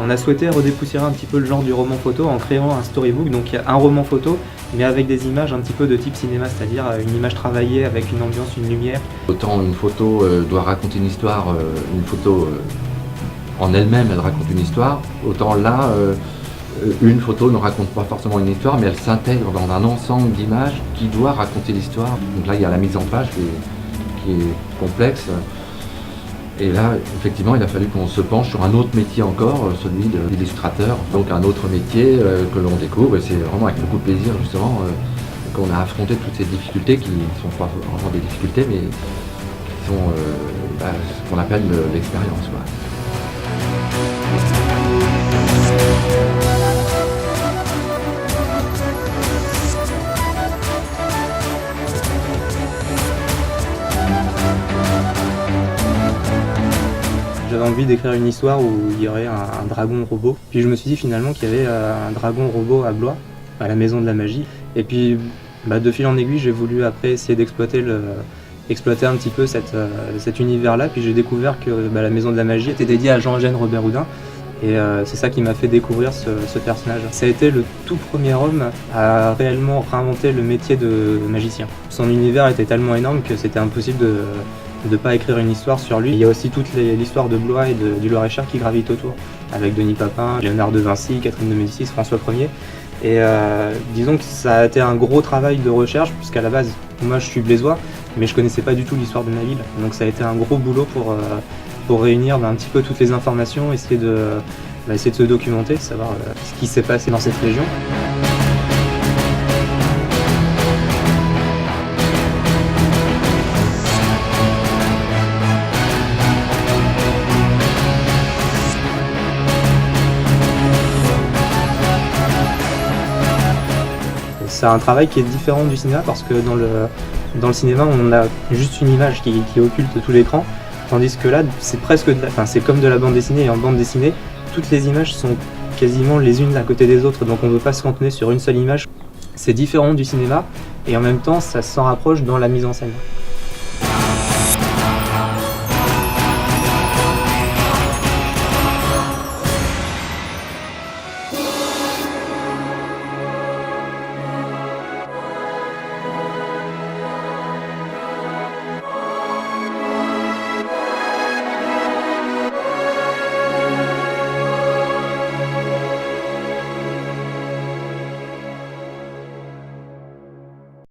On a souhaité redépoussiérer un petit peu le genre du roman photo en créant un storybook, donc il y a un roman photo, mais avec des images un petit peu de type cinéma, c'est-à-dire une image travaillée avec une ambiance, une lumière. Autant une photo doit raconter une histoire, une photo en elle-même, elle raconte une histoire, autant là, une photo ne raconte pas forcément une histoire, mais elle s'intègre dans un ensemble d'images qui doit raconter l'histoire. Donc là, il y a la mise en page qui est complexe. Et là, effectivement, il a fallu qu'on se penche sur un autre métier encore, celui d'illustrateur. Donc un autre métier que l'on découvre, et c'est vraiment avec beaucoup de plaisir, justement, qu'on a affronté toutes ces difficultés qui ne sont pas vraiment des difficultés, mais qui sont ce qu'on appelle l'expérience, quoi. J'avais envie d'écrire une histoire où il y aurait un dragon robot. Puis je me suis dit finalement qu'il y avait un dragon robot à Blois, à la Maison de la Magie. Et puis de fil en aiguille, j'ai voulu après essayer d'exploiter un petit peu cet univers-là. Puis j'ai découvert que la Maison de la Magie était dédiée à Jean-Eugène Robert Houdin. Et c'est ça qui m'a fait découvrir ce personnage. Ça a été le tout premier homme à réellement réinventer le métier de magicien. Son univers était tellement énorme que c'était impossible de ne pas écrire une histoire sur lui. Il y a aussi toute l'histoire de Blois et du Loir-et-Cher qui gravitent autour, avec Denis Papin, Léonard de Vinci, Catherine de Médicis, François Ier. Et disons que ça a été un gros travail de recherche, puisqu'à la base, moi je suis blésois, mais je connaissais pas du tout l'histoire de ma ville. Donc ça a été un gros boulot pour réunir un petit peu toutes les informations, essayer de se documenter, savoir ce qui s'est passé dans cette région. C'est un travail qui est différent du cinéma parce que dans le cinéma, on a juste une image qui occulte tout l'écran, tandis que là, c'est c'est comme de la bande dessinée, et en bande dessinée, toutes les images sont quasiment les unes à côté des autres, donc on ne veut pas se cantonner sur une seule image. C'est différent du cinéma, et en même temps, ça s'en rapproche dans la mise en scène.